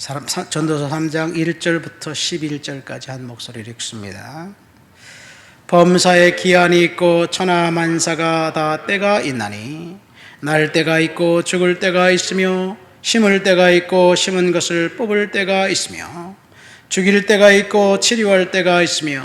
전도서 3장 1절부터 11절까지 한 목소리를 읽습니다. 범사에 기한이 있고 천하만사가 다 때가 있나니 날 때가 있고 죽을 때가 있으며 심을 때가 있고 심은 것을 뽑을 때가 있으며 죽일 때가 있고 치료할 때가 있으며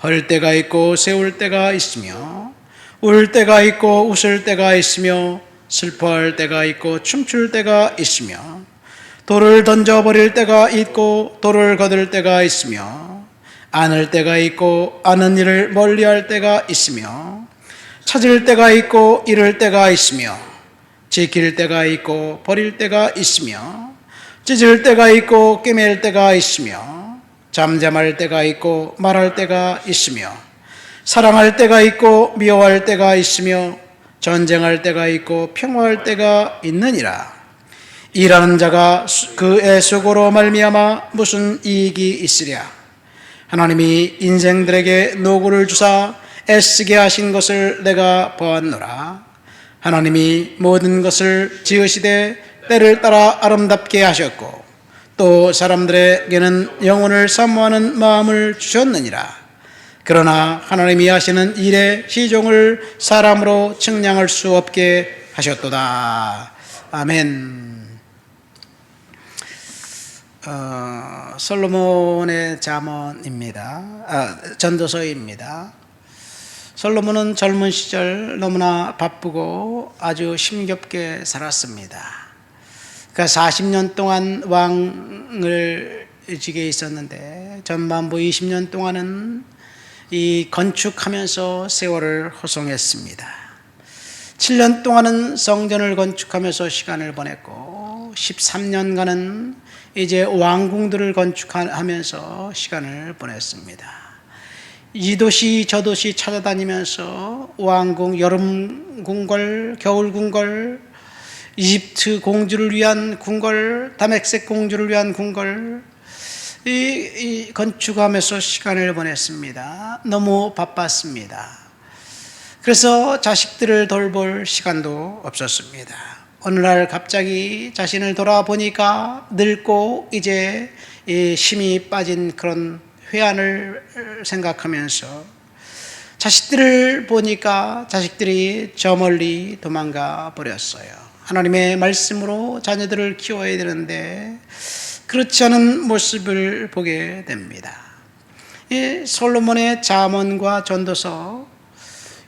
헐 때가 있고 세울 때가 있으며 울 때가 있고 웃을 때가 있으며 슬퍼할 때가 있고 춤출 때가 있으며 돌을 던져버릴 때가 있고 돌을 거둘 때가 있으며 안을 때가 있고 아는 일을 멀리할 때가 있으며 찾을 때가 있고 잃을 때가 있으며 지킬 때가 있고 버릴 때가 있으며 찢을 때가 있고 꿰맬 때가 있으며 잠잠할 때가 있고 말할 때가 있으며 사랑할 때가 있고 미워할 때가 있으며 전쟁할 때가 있고 평화할 때가 있느니라. 일하는 자가 그의 수고로 말미암아 무슨 이익이 있으랴. 하나님이 인생들에게 노고를 주사 애쓰게 하신 것을 내가 보았노라. 하나님이 모든 것을 지으시되 때를 따라 아름답게 하셨고 또 사람들에게는 영혼을 사모하는 마음을 주셨느니라. 그러나 하나님이 하시는 일의 시종을 사람으로 측량할 수 없게 하셨도다. 아멘. 솔로몬의 잠언입니다. 전도서입니다. 솔로몬은 젊은 시절 너무나 바쁘고 아주 힘겹게 살았습니다. 그러니까 40년 동안 왕을 지게 있었는데 전반부 20년 동안은 이 건축하면서 세월을 호송했습니다. 7년 동안은 성전을 건축하면서 시간을 보냈고 13년간은 이제 왕궁들을 건축하면서 시간을 보냈습니다. 이 도시 저 도시 찾아다니면서 왕궁, 여름 궁궐, 겨울 궁궐, 이집트 공주를 위한 궁궐, 다메섹 공주를 위한 궁궐, 이 건축하면서 시간을 보냈습니다. 너무 바빴습니다. 그래서 자식들을 돌볼 시간도 없었습니다. 어느 날 갑자기 자신을 돌아보니까 늙고 이제 힘이 빠진 그런 회한을 생각하면서 자식들을 보니까 자식들이 저 멀리 도망가 버렸어요. 하나님의 말씀으로 자녀들을 키워야 되는데 그렇지 않은 모습을 보게 됩니다. 솔로몬의 잠언과 전도서,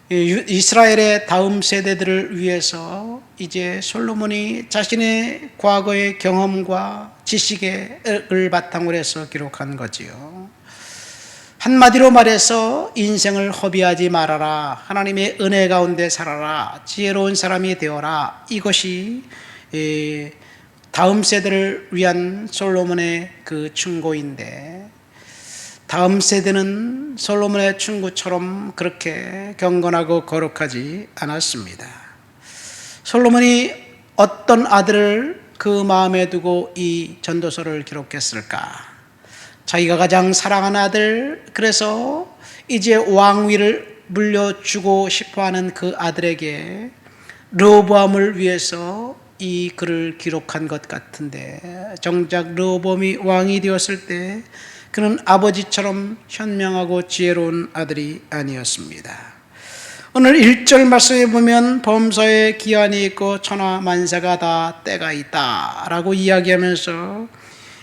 이스라엘의 다음 세대들을 위해서 이제 솔로몬이 자신의 과거의 경험과 지식을 바탕으로 해서 기록한 거지요. 한마디로 말해서 인생을 허비하지 말아라, 하나님의 은혜 가운데 살아라, 지혜로운 사람이 되어라, 이것이 다음 세대를 위한 솔로몬의 그 충고인데, 다음 세대는 솔로몬의 충고처럼 그렇게 경건하고 거룩하지 않았습니다. 솔로몬이 어떤 아들을 그 마음에 두고 이 전도서를 기록했을까? 자기가 가장 사랑하는 아들, 그래서 이제 왕위를 물려주고 싶어하는 그 아들에게 르호보암을 위해서 이 글을 기록한 것 같은데, 정작 르호보암이 왕이 되었을 때 그는 아버지처럼 현명하고 지혜로운 아들이 아니었습니다. 오늘 1절 말씀에 보면 범사에 기한이 있고 천하만사가 다 때가 있다 라고 이야기하면서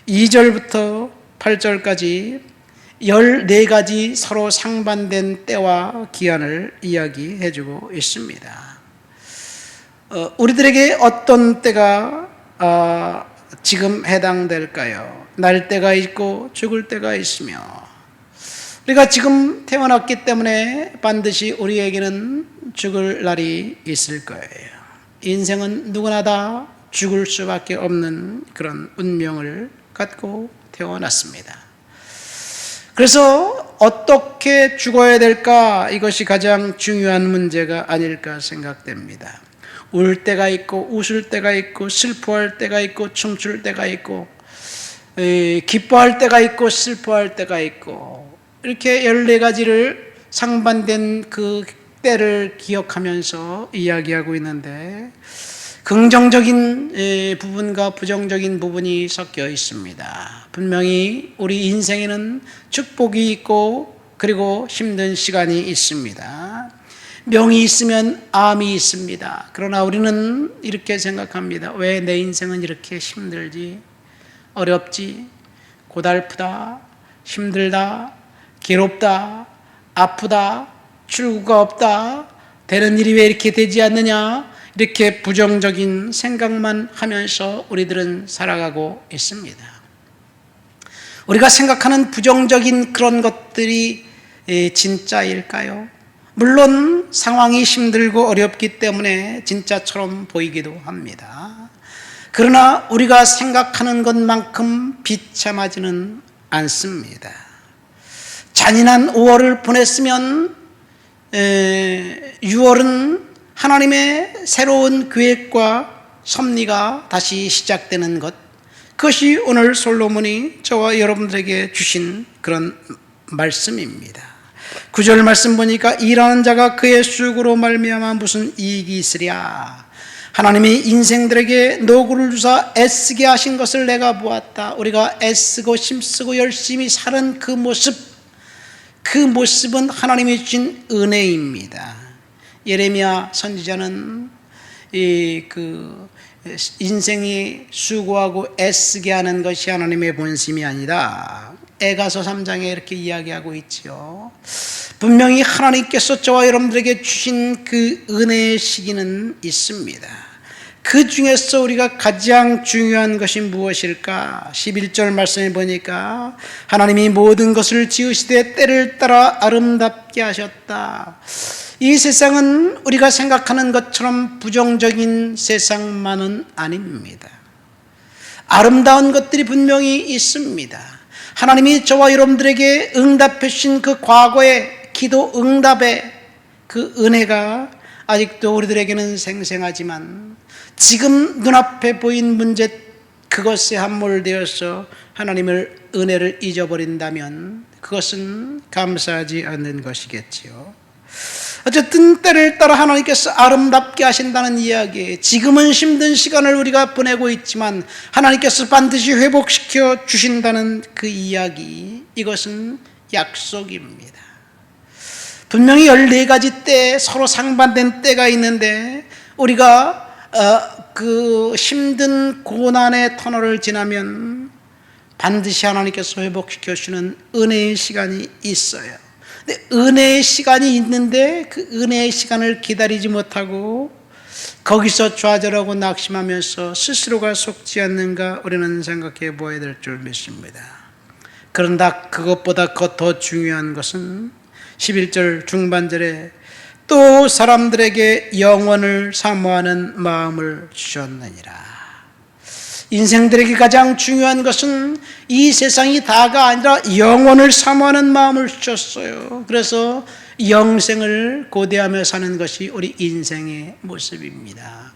2절부터 8절까지 14가지 서로 상반된 때와 기한을 이야기해주고 있습니다. 우리들에게 어떤 때가 지금 해당될까요? 날 때가 있고 죽을 때가 있으며, 우리가 지금 태어났기 때문에 반드시 우리에게는 죽을 날이 있을 거예요. 인생은 누구나 다 죽을 수밖에 없는 그런 운명을 갖고 태어났습니다. 그래서 어떻게 죽어야 될까? 이것이 가장 중요한 문제가 아닐까 생각됩니다. 울 때가 있고 웃을 때가 있고 슬퍼할 때가 있고 춤출 때가 있고 기뻐할 때가 있고 슬퍼할 때가 있고, 이렇게 14가지를 상반된 그 때를 기억하면서 이야기하고 있는데, 긍정적인 부분과 부정적인 부분이 섞여 있습니다. 분명히 우리 인생에는 축복이 있고 그리고 힘든 시간이 있습니다. 명이 있으면 암이 있습니다. 그러나 우리는 이렇게 생각합니다. 왜 내 인생은 이렇게 힘들지? 어렵지? 고달프다? 힘들다? 괴롭다? 아프다? 출구가 없다? 되는 일이 왜 이렇게 되지 않느냐? 이렇게 부정적인 생각만 하면서 우리들은 살아가고 있습니다. 우리가 생각하는 부정적인 그런 것들이 진짜일까요? 물론 상황이 힘들고 어렵기 때문에 진짜처럼 보이기도 합니다. 그러나 우리가 생각하는 것만큼 비참하지는 않습니다. 잔인한 5월을 보냈으면 6월은 하나님의 새로운 계획과 섭리가 다시 시작되는 것, 그것이 오늘 솔로몬이 저와 여러분들에게 주신 그런 말씀입니다. 9절 말씀 보니까 일하는 자가 그의 수고로 말미암아 무슨 이익이 있으랴. 하나님이 인생들에게 노고를 주사 애쓰게 하신 것을 내가 보았다. 우리가 애쓰고 힘쓰고 열심히 사는 그 모습은 하나님이 주신 은혜입니다. 예레미야 선지자는 인생이 수고하고 애쓰게 하는 것이 하나님의 본심이 아니다. 에가서 3장에 이렇게 이야기하고 있지요. 분명히 하나님께서 저와 여러분들에게 주신 그 은혜의 시기는 있습니다. 그 중에서 우리가 가장 중요한 것이 무엇일까? 11절 말씀에 보니까 하나님이 모든 것을 지으시되 때를 따라 아름답게 하셨다. 이 세상은 우리가 생각하는 것처럼 부정적인 세상만은 아닙니다. 아름다운 것들이 분명히 있습니다. 하나님이 저와 여러분들에게 응답해 주신 그 과거의 기도 응답의 그 은혜가 아직도 우리들에게는 생생하지만 지금 눈앞에 보인 문제 그것에 함몰되어서 하나님의 은혜를 잊어버린다면 그것은 감사하지 않는 것이겠지요. 어쨌든 때를 따라 하나님께서 아름답게 하신다는 이야기, 지금은 힘든 시간을 우리가 보내고 있지만 하나님께서 반드시 회복시켜 주신다는 그 이야기, 이것은 약속입니다. 분명히 14가지 때 서로 상반된 때가 있는데 우리가 그 힘든 고난의 터널을 지나면 반드시 하나님께서 회복시켜 주시는 은혜의 시간이 있어요. 근데 은혜의 시간이 있는데 그 은혜의 시간을 기다리지 못하고 거기서 좌절하고 낙심하면서 스스로가 속지 않는가 우리는 생각해 보아야 될 줄 믿습니다. 그런다 그것보다 더 중요한 것은 11절 중반절에 또 사람들에게 영원을 사모하는 마음을 주셨느니라. 인생들에게 가장 중요한 것은 이 세상이 다가 아니라 영원을 사모하는 마음을 주셨어요. 그래서 영생을 고대하며 사는 것이 우리 인생의 모습입니다.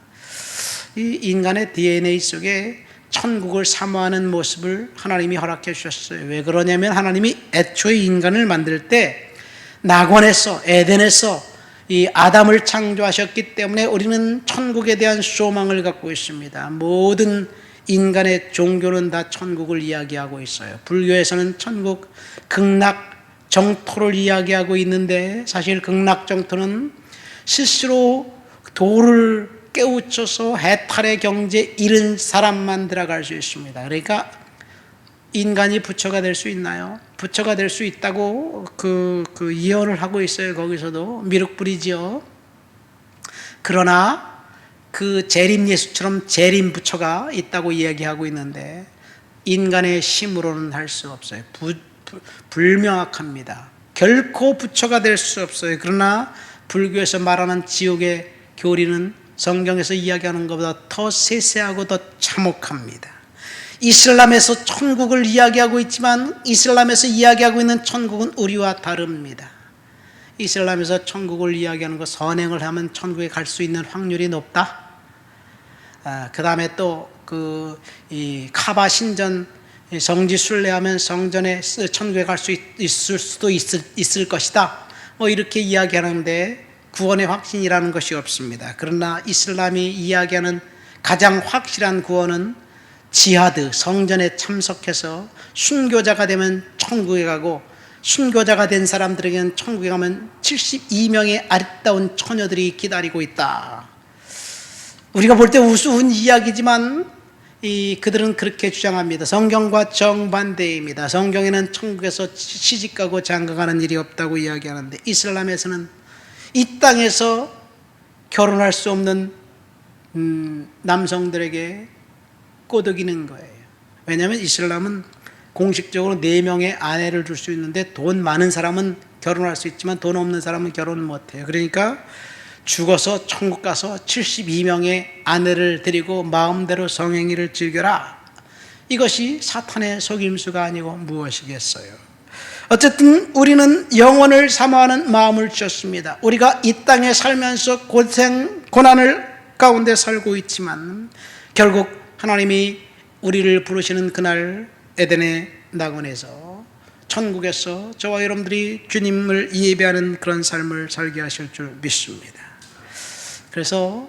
이 인간의 DNA 속에 천국을 사모하는 모습을 하나님이 허락해 주셨어요. 왜 그러냐면 하나님이 애초에 인간을 만들 때 낙원에서 에덴에서 이 아담을 창조하셨기 때문에 우리는 천국에 대한 소망을 갖고 있습니다. 모든 인간의 종교는 다 천국을 이야기하고 있어요. 불교에서는 천국 극락 정토를 이야기하고 있는데 사실 극락 정토는 스스로 도를 깨우쳐서 해탈의 경지에 이른 사람만 들어갈 수 있습니다. 그러니까 인간이 부처가 될 수 있나요? 부처가 될 수 있다고 그 예언을 하고 있어요. 거기서도 미륵불이지요. 그러나 그 재림 예수처럼 재림 부처가 있다고 이야기하고 있는데 인간의 힘으로는 할 수 없어요. 불명확합니다. 결코 부처가 될 수 없어요. 그러나 불교에서 말하는 지옥의 교리는 성경에서 이야기하는 것보다 더 세세하고 더 참혹합니다. 이슬람에서 천국을 이야기하고 있지만 이슬람에서 이야기하고 있는 천국은 우리와 다릅니다. 이슬람에서 천국을 이야기하는 것, 선행을 하면 천국에 갈 수 있는 확률이 높다. 그 다음에 또 이 카바 신전 성지 순례하면 성전에 천국에 갈 수 있을 수도 있을 것이다. 뭐 이렇게 이야기하는데 구원의 확신이라는 것이 없습니다. 그러나 이슬람이 이야기하는 가장 확실한 구원은 지하드 성전에 참석해서 순교자가 되면 천국에 가고, 순교자가 된 사람들에게는 천국에 가면 72명의 아름다운 처녀들이 기다리고 있다. 우리가 볼 때 우스운 이야기지만 그들은 그렇게 주장합니다. 성경과 정반대입니다. 성경에는 천국에서 시집가고 장가가는 일이 없다고 이야기하는데, 이슬람에서는 이 땅에서 결혼할 수 없는 남성들에게 꼬드기는 거예요. 왜냐하면 이슬람은 공식적으로 4명의 아내를 줄 수 있는데, 돈 많은 사람은 결혼할 수 있지만 돈 없는 사람은 결혼을 못해요. 그러니까 죽어서 천국 가서 72명의 아내를 데리고 마음대로 성행위를 즐겨라. 이것이 사탄의 속임수가 아니고 무엇이겠어요. 어쨌든 우리는 영원을 사모하는 마음을 주셨습니다. 우리가 이 땅에 살면서 고난을 가운데 살고 있지만 결국 하나님이 우리를 부르시는 그날 에덴의 낙원에서, 천국에서 저와 여러분들이 주님을 예배하는 그런 삶을 살게 하실 줄 믿습니다. 그래서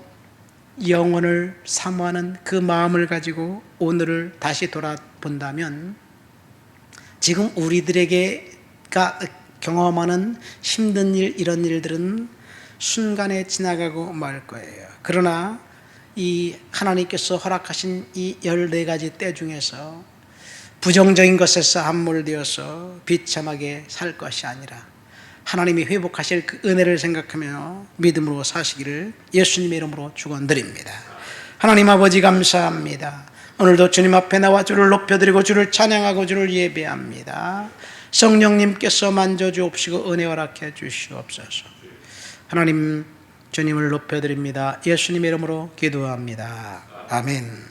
영혼을 사모하는 그 마음을 가지고 오늘을 다시 돌아본다면, 지금 우리들에게가 경험하는 힘든 일, 이런 일들은 순간에 지나가고 말 거예요. 그러나 이 하나님께서 허락하신 이 14가지 때 중에서 부정적인 것에서 함몰되어서 비참하게 살 것이 아니라 하나님이 회복하실 그 은혜를 생각하며 믿음으로 사시기를 예수님의 이름으로 축원드립니다. 하나님 아버지 감사합니다. 오늘도 주님 앞에 나와 주를 높여드리고 주를 찬양하고 주를 예배합니다. 성령님께서 만져주옵시고 은혜 허락해 주시옵소서. 하나님, 주님을 높여드립니다. 예수님의 이름으로 기도합니다. 아멘.